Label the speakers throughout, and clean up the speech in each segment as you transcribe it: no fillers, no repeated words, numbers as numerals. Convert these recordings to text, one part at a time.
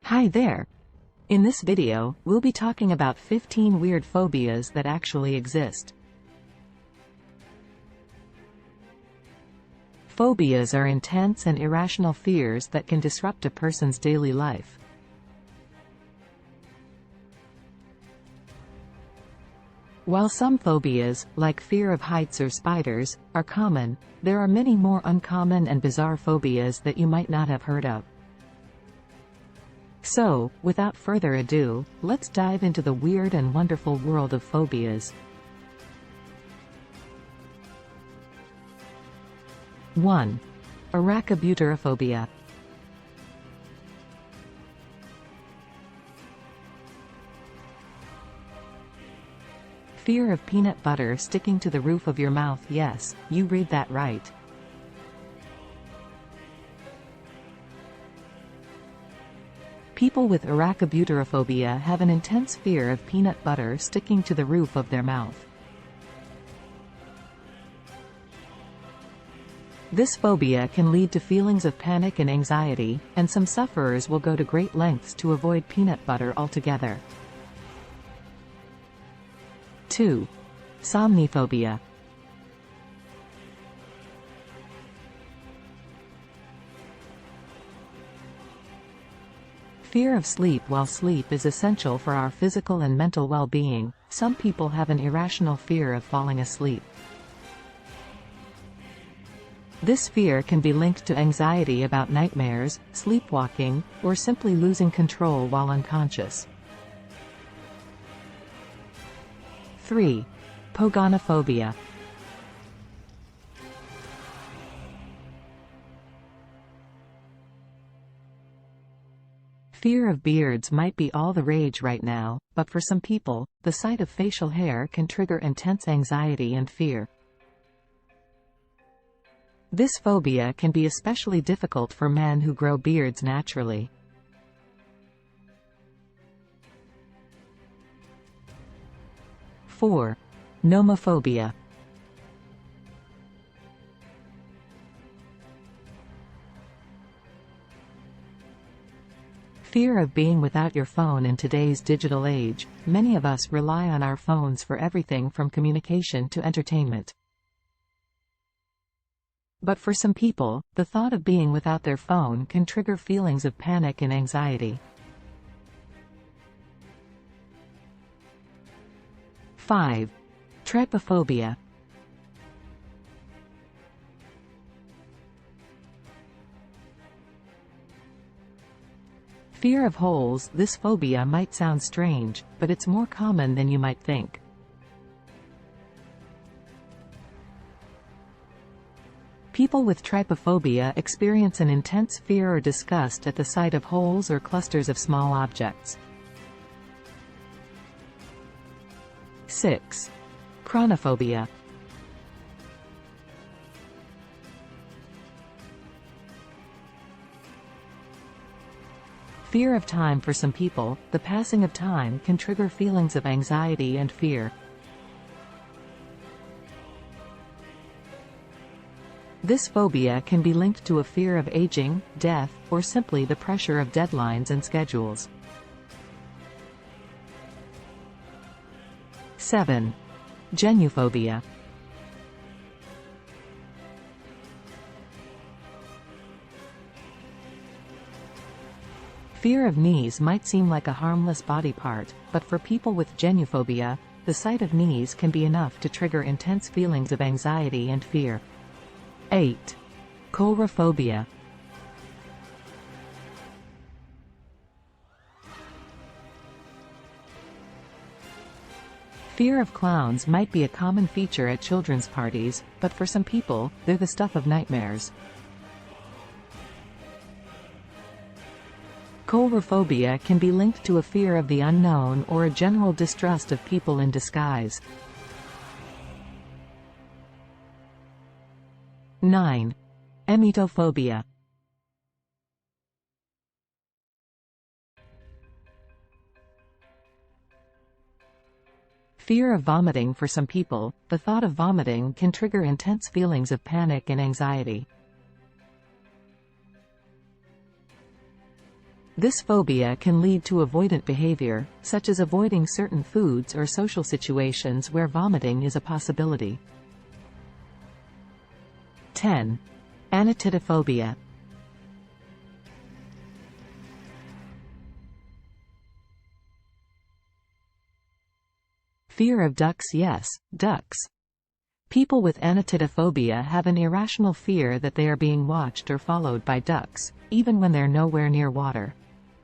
Speaker 1: Hi there! In this video, we'll be talking about 15 weird phobias that actually exist. Phobias are intense and irrational fears that can disrupt a person's daily life. While some phobias, like fear of heights or spiders, are common, there are many more uncommon and bizarre phobias that you might not have heard of. So, without further ado, let's dive into the weird and wonderful world of phobias. 1. Arachibutyrophobia. Fear of peanut butter sticking to the roof of your mouth. Yes, you read that right. People with arachibutyrophobia have an intense fear of peanut butter sticking to the roof of their mouth. This phobia can lead to feelings of panic and anxiety, and some sufferers will go to great lengths to avoid peanut butter altogether. 2. Somniphobia. Fear of sleep. While sleep is essential for our physical and mental well-being, some people have an irrational fear of falling asleep. This fear can be linked to anxiety about nightmares, sleepwalking, or simply losing control while unconscious. 3. Pogonophobia. Fear of beards might be all the rage right now, but for some people, the sight of facial hair can trigger intense anxiety and fear. This phobia can be especially difficult for men who grow beards naturally. 4. Nomophobia. Fear of being without your phone. In today's digital age, many of us rely on our phones for everything from communication to entertainment. But for some people, the thought of being without their phone can trigger feelings of panic and anxiety. 5. Trypophobia. Fear of holes. This phobia might sound strange, but it's more common than you might think. People with trypophobia experience an intense fear or disgust at the sight of holes or clusters of small objects. 6. Pogonophobia. Fear of time. For some people, the passing of time can trigger feelings of anxiety and fear. This phobia can be linked to a fear of aging, death, or simply the pressure of deadlines and schedules. 7. Genophobia. Fear of knees might seem like a harmless body part, but for people with genophobia, the sight of knees can be enough to trigger intense feelings of anxiety and fear. 8. Coulrophobia. Fear of clowns might be a common feature at children's parties, but for some people, they're the stuff of nightmares. Coulrophobia can be linked to a fear of the unknown or a general distrust of people in disguise. 9. Emetophobia. Fear of vomiting. For some people, the thought of vomiting can trigger intense feelings of panic and anxiety. This phobia can lead to avoidant behavior, such as avoiding certain foods or social situations where vomiting is a possibility. 10. Arachibutyrophobia. Fear of ducks. Yes, ducks. People with arachibutyrophobia have an irrational fear that they are being watched or followed by ducks, even when they're nowhere near water.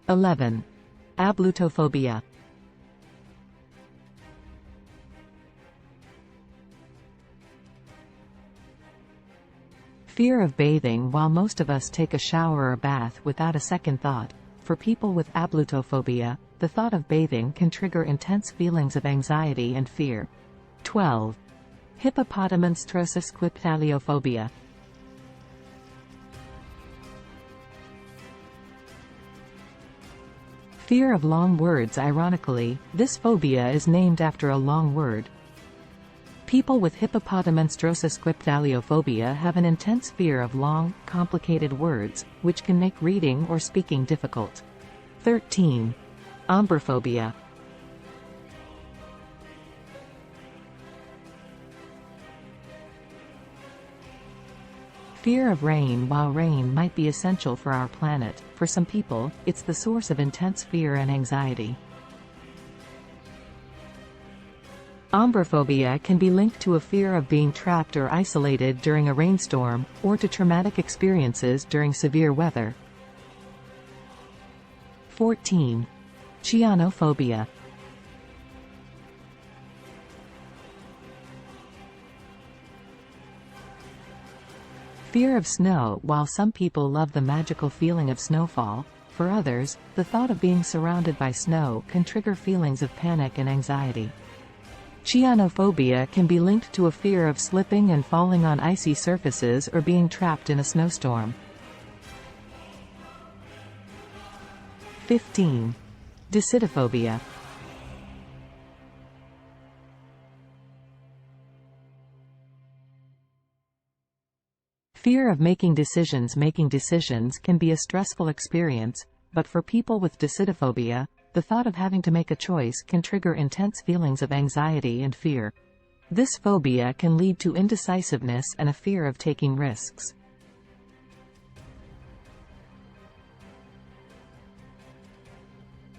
Speaker 1: 11. Arachibutyrophobia. Fear of bathing. While most of us take a shower or bath without a second thought, for people with arachibutyrophobia, the thought of bathing can trigger intense feelings of anxiety and fear. 12. Hippopotamonstrosesquippedaliophobia. Fear of long words. Ironically, this phobia is named after a long word. People with hippopotamonstrosesquippedaliophobia have an intense fear of long, complicated words, which can make reading or speaking difficult. 13. Ombrophobia. Fear of rain. While rain might be essential for our planet, for some people, it's the source of intense fear and anxiety. Ombrophobia can be linked to a fear of being trapped or isolated during a rainstorm, or to traumatic experiences during severe weather. 14. Pogonophobia. Fear of snow. While some people love the magical feeling of snowfall, for others, the thought of being surrounded by snow can trigger feelings of panic and anxiety. Pogonophobia can be linked to a fear of slipping and falling on icy surfaces or being trapped in a snowstorm. 15. Decidophobia. Fear of making decisions. Making decisions can be a stressful experience, but for people with decidophobia, the thought of having to make a choice can trigger intense feelings of anxiety and fear. This phobia can lead to indecisiveness and a fear of taking risks.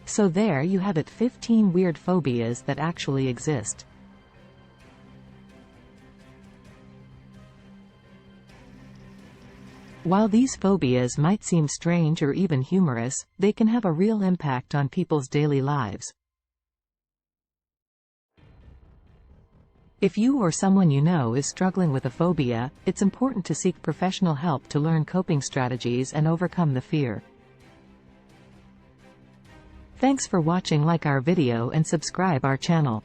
Speaker 1: So there you have it, 15 weird phobias that actually exist. While these phobias might seem strange or even humorous, they can have a real impact on people's daily lives. If you or someone you know is struggling with a phobia, it's important to seek professional help to learn coping strategies and overcome the fear. Thanks for watching. Like our video and subscribe our channel.